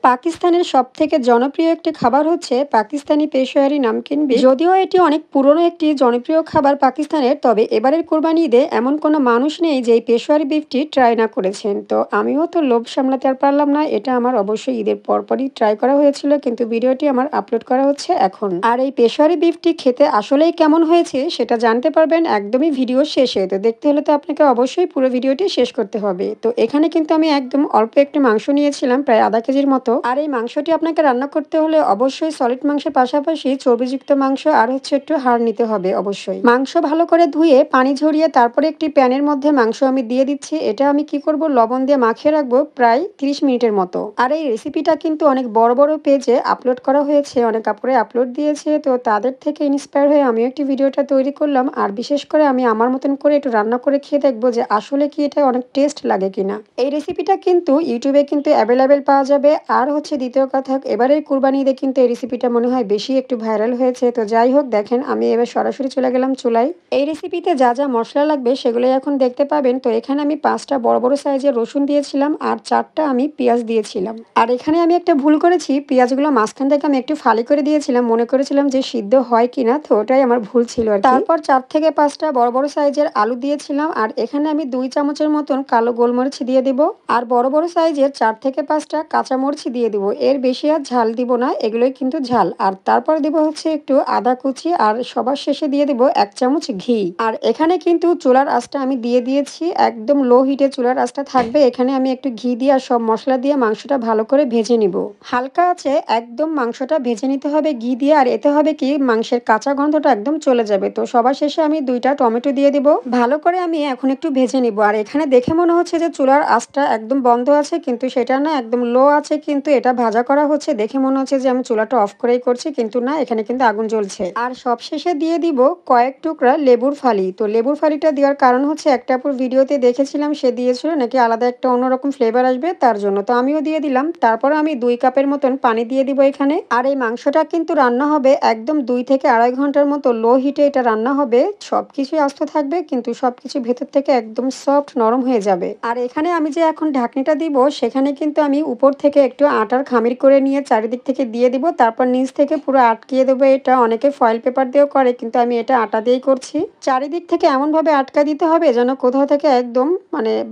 পাকিস্তানের সবথেকে জনপ্রিয় একটি খাবার হচ্ছে পাকিস্তানি পেশোয়ারি নামকিন বিফ। যদিও এটি অনেক পুরনো একটি জনপ্রিয় খাবার পাকিস্তানের, তবে এবারের কোরবানি ঈদে এমন কোনো মানুষ নেই যে এই পেশোয়ারি বিফটি ট্রাই না করেছেন। তো আমিও তো লোভ সামলাতে আর পারলাম না, এটা আমার অবশ্যই ঈদের পরপরই ট্রাই করা হয়েছিল, কিন্তু ভিডিওটি আমার আপলোড করা হচ্ছে এখন। আর এই পেশোয়ারি বিফটি খেতে আসলেই কেমন হয়েছে সেটা জানতে পারবেন একদমই ভিডিও শেষে। তো দেখতে হলে তো আপনাকে অবশ্যই পুরো ভিডিওটি শেষ করতে হবে। তো এখানে কিন্তু আমি একদম অল্প একটু মাংস নিয়েছিলাম, প্রায় আধা কেজির মতো। আর এই মাংসটি আপনাকে রান্না করতে হলে অবশ্যই সলিড মাংসের পাশাপাশি চর্বিযুক্ত মাংস আর হচ্ছে একটু হাড় নিতে হবে। অবশ্যই মাংস ভালো করে ধুয়ে পানি ঝরিয়ে তারপরে একটি প্যানের মধ্যে মাংস আমি দিয়ে দিচ্ছি। এটা আমি কি করব, লবণ দিয়ে মাখিয়ে রাখবো প্রায় 30 মিনিটের মতো। আর এই রেসিপিটা কিন্তু অনেক বড় বড় পেজে আপলোড করা হয়েছে, অনেক আপুরে আপলোড দিয়েছে, তো তাদের থেকে ইন্সপায়ার হয়ে আমিও একটি ভিডিওটা তৈরি করলাম। আর বিশেষ করে আমি আমার মতন করে একটু রান্না করে খেয়ে দেখবো যে আসলে কি এটা অনেক টেস্ট লাগে কিনা। এই রেসিপিটা কিন্তু ইউটিউবে কিন্তু অ্যাভেলেবেল পাওয়া যাবে। আর হচ্ছে দ্বিতীয় কথা, এবারের কুরবানি ঈদে কিন্তু এই রেসিপিটা মনে হয় বেশি একটু ভাইরাল হয়েছে। তো যাই হোক, দেখেন আমি এবার সরাসরি চলে গেলাম চুলায়। এই রেসিপিতে যা যা মশলা লাগবে সেগুলোই এখন দেখতে পাবেন। তো এখানে আমি 5টা বড় বড় সাইজের রসুন দিয়েছিলাম আর 4টা আমি পেঁয়াজ দিয়েছিলাম। আর এখানে আমি একটা ভুল করেছি, পেঁয়াজগুলো মাঝখান থেকে আমি একটু ফালি করে দিয়েছিলাম, মনে করেছিলাম যে সিদ্ধ হয় কিনা, তো ওটাই আমার ভুল ছিল আর কি। তারপর 4 থেকে 5টা বড় বড় সাইজের আলু দিয়েছিলাম। আর এখানে আমি 2 চামচের মতন কালো গোলমরিচ দিয়ে দিব। আর বড় বড় সাইজের 4 থেকে 5টা কাঁচামরিচ দিয়ে দিব। এর বেশি আর ঝাল দিব না, এগুলোই কিন্তু ঝাল। আর তারপর দিব হচ্ছে একটু আদা কুচি, আর সবার শেষে দিয়ে দিব 1 চামচ ঘি। আর এখানে কিন্তু চুলার আঁচটা আমি দিয়ে দিয়েছি একদম লো হিটে, চুলার আঁচটা থাকবে। এখানে আমি একটু ঘি দিয়ে আর সব মশলা দিয়ে মাংসটা ভালো করে ভেজে নিব। হালকা আছে একদম মাংসটা ভেজে নিতে হবে ঘি দিয়ে। আর এতে হবে কি, মাংসের কাঁচা গন্ধটা একদম চলে যাবে। তো সবার শেষে আমি 2টা টমেটো দিয়ে দিব। ভালো করে আমি এখন একটু ভেজে নিব। আর এখানে দেখে মনে হচ্ছে যে চুলার আঁচটা একদম বন্ধ আছে, কিন্তু সেটা না, একদম লো আছে। কিন্তু এটা ভাজা করা হচ্ছে, দেখে মনে হচ্ছে যে আমি চুলাটা অফ করেই করছি, কিন্তু না, এখানে কিন্তু আগুন জ্বলছে। আর সব শেষে দিয়ে দিব কয়েক টুকরা লেবুর ফালি। তো লেবুর ফালিটা দেওয়ার কারণ হচ্ছে, একটা আপুর ভিডিওতে দেখেছিলাম সে দিয়েছিল নাকি আলাদা একটা অন্যরকম ফ্লেভার আসবে তার জন্য, তো আমিও দিয়ে দিলাম। তারপর আমি 2 কাপের মতন পানি দিয়ে দিব এখানে। আর এই মাংসটা কিন্তু রান্না হবে একদম 2 থেকে আড়াই ঘন্টার মতো লো হিটে এটা রান্না হবে। সবকিছুই আস্ত থাকবে, কিন্তু সবকিছু ভেতর থেকে একদম সফট নরম হয়ে যাবে। আর এখানে আমি যে এখন ঢাকনিটা দিব, সেখানে কিন্তু আমি উপর থেকে একটু আটার খামির করে নিয়ে চারিদিক থেকে দিয়ে দিব। তারপর নিচ থেকে পুরো আটকিয়ে দেবো। এটা অনেকে ফয়েল পেপার দিয়েও করে, কিন্তু আমি এটা আটা দিয়েই করছি। চারিদিক থেকে এমনভাবে আটকা দিতে হবে যেন কোথাও থেকে একদম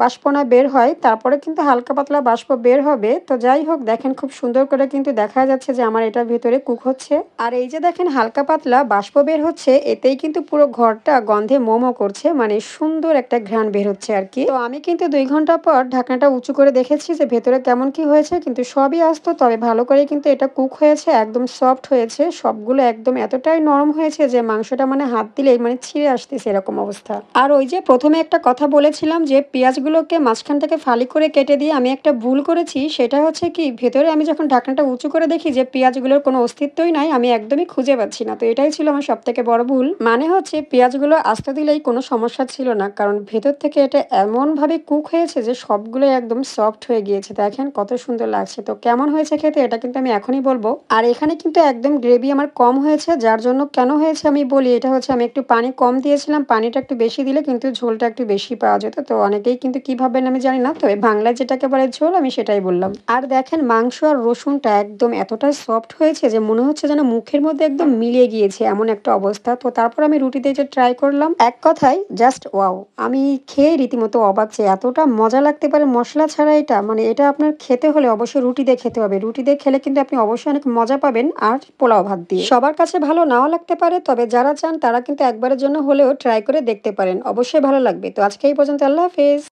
বাষ্প না বের হয়। তারপরে কিন্তু হালকা পাতলা বাষ্প বের হবে। তো যাই হোক, দেখেন খুব সুন্দর করে কিন্তু দেখা যাচ্ছে যে আমার এটার ভেতরে কুক হচ্ছে। আর এই যে দেখেন হালকা পাতলা বাষ্প বের হচ্ছে, এতেই কিন্তু পুরো ঘরটা গন্ধে মোমো করছে, সুন্দর একটা ঘ্রাণ বের হচ্ছে আর কি। তো আমি কিন্তু 2 ঘন্টা পর ঢাকনাটা উঁচু করে দেখেছি যে ভেতরে কেমন কি হয়েছে, কিন্তু সবই আস্ত। তবে ভালো করে কিন্তু এটা কুক হয়েছে, একদম সফট হয়েছে সবগুলো, একদম এতটাই নরম হয়েছে যে মাংসটা হাত দিলেই ছিঁড়ে আসতেছে এরকম অবস্থা। আর ওই যে প্রথমে একটা কথা বলেছিলাম যে পেঁয়াজগুলোকে মাঝখান থেকে ফালি করে কেটে দিয়ে আমি একটা ভুল করেছি। সেটা হচ্ছে কি, ভেতরে আমি যখন ঢাকনাটা উঁচু করে দেখি যে পেঁয়াজগুলোর কোনো অস্তিত্বই নাই, আমি একদমই খুঁজে পাচ্ছি না। তো এটাই ছিল আমার সব থেকে বড় ভুল। হচ্ছে পেঁয়াজগুলো আস্ত দিলেই কোনো সমস্যা ছিল না, কারণ ভেতর থেকে এটা এমনভাবে কুক হয়েছে যে সবগুলো একদম সফট হয়ে গিয়েছে। দেখেন কত সুন্দর লাগছে। তো কেমন হয়েছে খেতে এটা কিন্তু আমি এখনই বলবো। আর এখানে কিন্তু একদম গ্রেভি আমার কম হয়েছে, যার জন্য কেন হয়েছে আমি বলি। এটা হচ্ছে আমি একটু পানি কম দিয়েছিলাম, পানিটা একটু বেশি দিলে কিন্তু ঝোলটা একটু বেশি পাওয়া যেত। তো অনেকেই কিন্তু কি ভাবেন আমি জানি না, তো বাংলায় যেটাকে বলে ঝোল, আমি সেটাই বললাম। আর দেখেন মাংস আর রসুনটা একদম এতটাই সফট হয়েছে যে মনে হচ্ছে যেন মুখের মধ্যে একদম মিলিয়ে গিয়েছে, এমন একটা অবস্থা। তো তারপর আমি রুটি দিয়ে যে ট্রাই করলাম, এক কথায় জাস্ট ওয়াও। আমি খেয়ে রীতিমতো অবাক যে এতটা মজা লাগতে পারে মশলা ছাড়া এটা। এটা আপনার খেতে হলে অবশ্যই রুটি দিয়ে খেতে হবে। রুটি দিয়ে খেলে কিন্তু আপনি অবশ্যই অনেক মজা পাবেন, আর পোলাও ভাত দিয়ে। সবার কাছে ভালো নাও লাগতে পারে, তবে যারা চান তারা কিন্তু একবারের জন্য হলেও ট্রাই করে দেখতে পারেন, অবশ্যই ভালো লাগবে। তো আজকে এই পর্যন্ত, আল্লাহ হাফেজ।